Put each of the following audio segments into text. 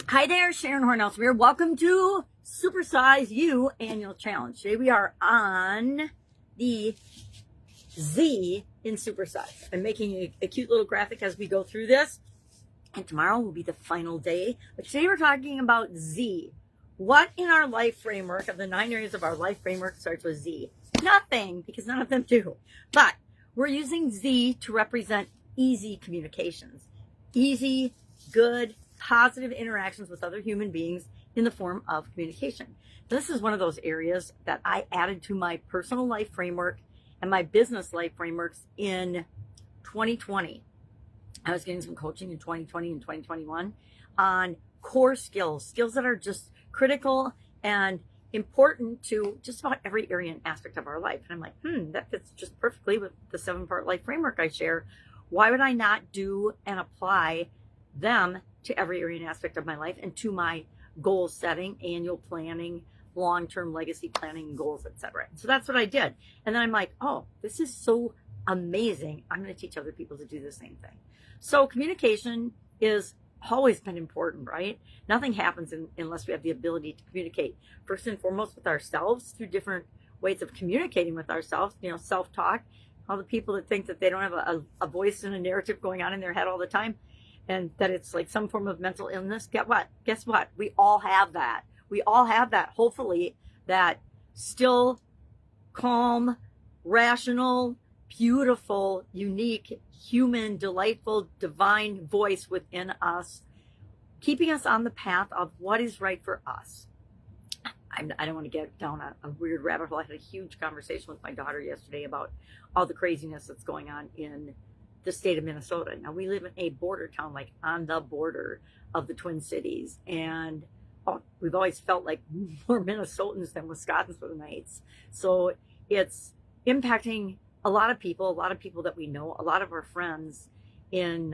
Hi there, Sharon Horne-Ellstrom here. Welcome to Supersize You Annual Challenge. Today we are on the Z in Supersize. I'm making a cute little graphic as we go through this, and tomorrow will be the final day. But today we're talking about Z. What in our life framework, of the 9 areas of our life framework, starts with Z? Nothing, because none of them do. But we're using Z to represent easy communications. Easy, good, positive interactions with other human beings in the form of communication. This is one of those areas that I added to my personal life framework and my business life frameworks in 2020. I was getting some coaching in 2020 and 2021 on core skills that are just critical and important to just about every area and aspect of our life. And I'm like, that fits just perfectly with the 7-part life framework I share. Why would I not do and apply them to every area and aspect of my life and to my goal setting, annual planning, long-term legacy planning, goals, etc. So that's what I did. And then I'm like, oh, this is so amazing. I'm going to teach other people to do the same thing. So communication is always been important, right? Nothing happens unless we have the ability to communicate, first and foremost with ourselves through different ways of communicating with ourselves, self-talk. All the people that think that they don't have a voice and a narrative going on in their head all the time, and that it's like some form of mental illness. Guess what? We all have that. We all have that, hopefully, that still, calm, rational, beautiful, unique, human, delightful, divine voice within us, keeping us on the path of what is right for us. I don't want to get down a weird rabbit hole. I had a huge conversation with my daughter yesterday about all the craziness that's going on in the state of Minnesota. Now, we live in a border town, like on the border of the Twin Cities, and we've always felt like more Minnesotans than Wisconsinites. So it's impacting a lot of people that we know, a lot of our friends, in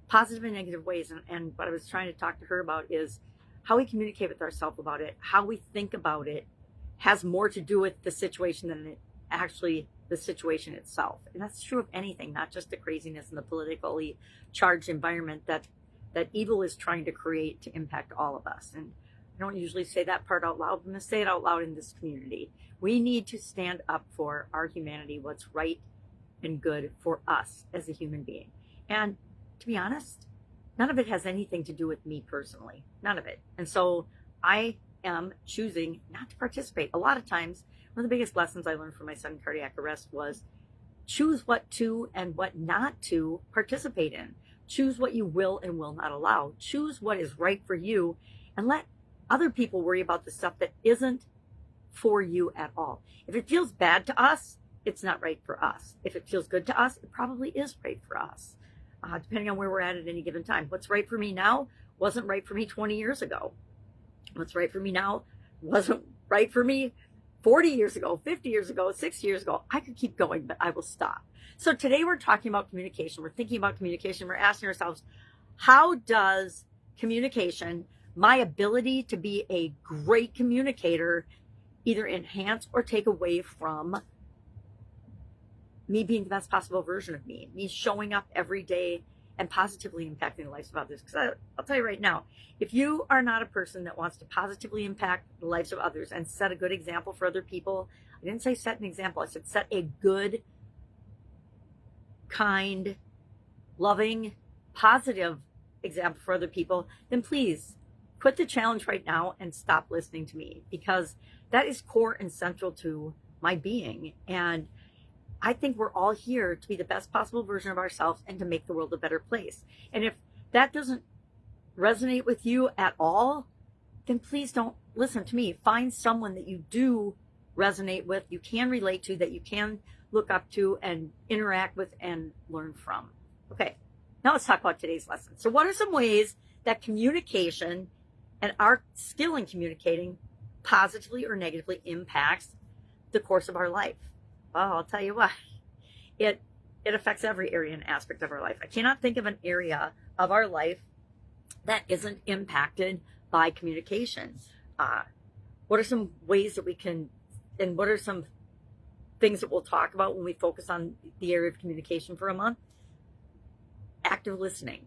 positive and negative ways. And what I was trying to talk to her about is how we communicate with ourselves about it, how we think about it, has more to do with the situation than the situation itself. And that's true of anything, not just the craziness and the politically charged environment that evil is trying to create to impact all of us. And I don't usually say that part out loud, but I'm going to say it out loud in this community. We need to stand up for our humanity, what's right and good for us as a human being. And to be honest, none of it has anything to do with me personally. None of it. And so I am choosing not to participate. A lot of times, one of the biggest lessons I learned from my sudden cardiac arrest was choose what to and what not to participate in. Choose what you will and will not allow. Choose what is right for you, and let other people worry about the stuff that isn't for you at all. If it feels bad to us, it's not right for us. If it feels good to us, it probably is right for us, depending on where we're at any given time. What's right for me now wasn't right for me 20 years ago. What's right for me now wasn't right for me 40 years ago, 50 years ago, 60 years ago. I could keep going, but I will stop. So today we're talking about communication. We're thinking about communication. We're asking ourselves, how does communication, my ability to be a great communicator, either enhance or take away from me being the best possible version of me showing up every day and positively impacting the lives of others? Because I'll tell you right now, if you are not a person that wants to positively impact the lives of others and set a good example for other people, I didn't say set an example, I said set a good, kind, loving, positive example for other people, then please quit the challenge right now and stop listening to me, because that is core and central to my being. And I think we're all here to be the best possible version of ourselves and to make the world a better place. And if that doesn't resonate with you at all, then please don't listen to me. Find someone that you do resonate with, you can relate to, that you can look up to and interact with and learn from. Okay, now let's talk about today's lesson. So what are some ways that communication and our skill in communicating positively or negatively impacts the course of our life? Well, I'll tell you what, it affects every area and aspect of our life. I cannot think of an area of our life that isn't impacted by communication. What are some ways that we can, and what are some things that we'll talk about when we focus on the area of communication for a month? Active listening.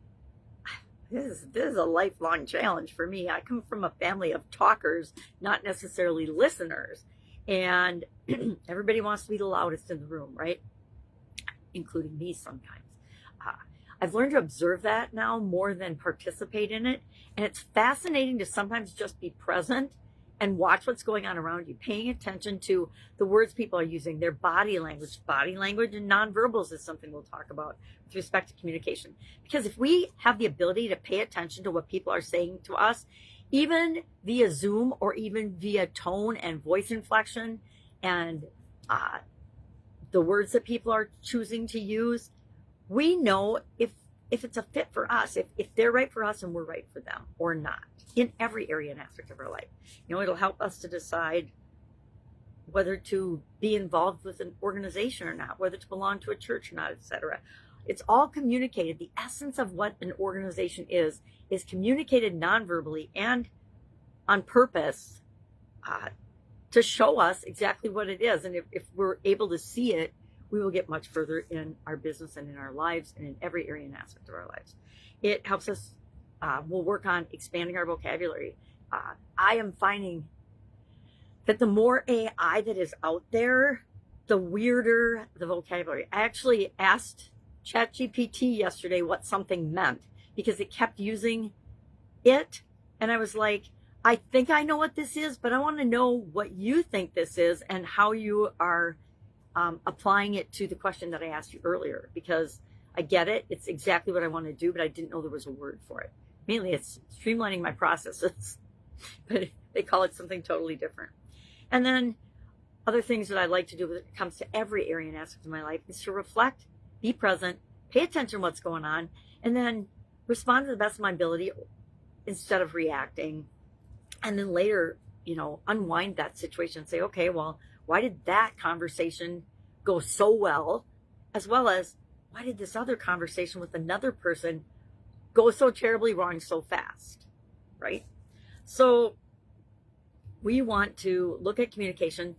this is a lifelong challenge for me. I come from a family of talkers, not necessarily listeners. And everybody wants to be the loudest in the room, right? Including me sometimes. I've learned to observe that now more than participate in it. And it's fascinating to sometimes just be present and watch what's going on around you, paying attention to the words people are using, their body language. Body language and nonverbals is something we'll talk about with respect to communication. Because if we have the ability to pay attention to what people are saying to us, even via Zoom or even via tone and voice inflection and the words that people are choosing to use, we know if it's a fit for us, if they're right for us and we're right for them or not, in every area and aspect of our life. You know, it'll help us to decide whether to be involved with an organization or not, whether to belong to a church or not, etc. It's all communicated. The essence of what an organization is communicated non-verbally and on purpose to show us exactly what it is. And if we're able to see it, we will get much further in our business and in our lives and in every area and aspect of our lives. It helps us, we'll work on expanding our vocabulary. I am finding that the more AI that is out there, the weirder the vocabulary. I actually asked ChatGPT yesterday what something meant because it kept using it. And I was like, I think I know what this is, but I want to know what you think this is and how you are applying it to the question that I asked you earlier, because I get it. It's exactly what I want to do, but I didn't know there was a word for it. Mainly it's streamlining my processes, but they call it something totally different. And then other things that I like to do when it comes to every area and aspect of my life is to reflect, be present, pay attention to what's going on, and then respond to the best of my ability instead of reacting. And then later, you know, unwind that situation and say, okay, well, why did that conversation go so well as why did this other conversation with another person go so terribly wrong so fast, right? So we want to look at communication,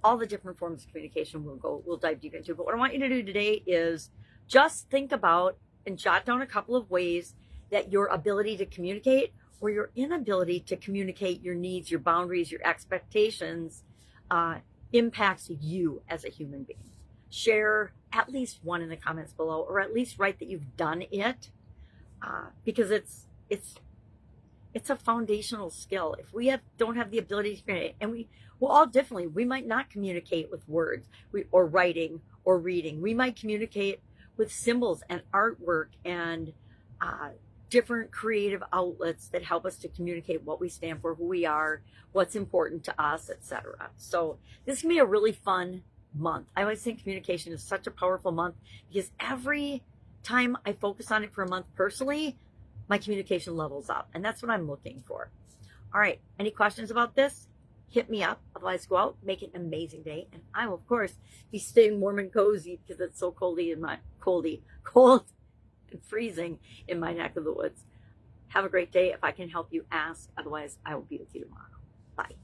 all the different forms of communication we'll dive deep into. But what I want you to do today is just think about and jot down a couple of ways that your ability to communicate or your inability to communicate your needs, your boundaries, your expectations impacts you as a human being. Share at least one in the comments below, or at least write that you've done it, because it's a foundational skill. If we don't have the ability to communicate, and we're all differently, we might not communicate with words or writing or reading. We might communicate with symbols and artwork and different creative outlets that help us to communicate what we stand for, who we are, what's important to us, etc. So this can be a really fun month. I always think communication is such a powerful month because every time I focus on it for a month personally, my communication levels up, and that's what I'm looking for. All right, any questions about this? Hit me up. Otherwise, go out, make it an amazing day, and I will, of course, be staying warm and cozy because it's so cold and freezing in my neck of the woods. Have a great day. If I can help you, ask. Otherwise, I will be with you tomorrow. Bye.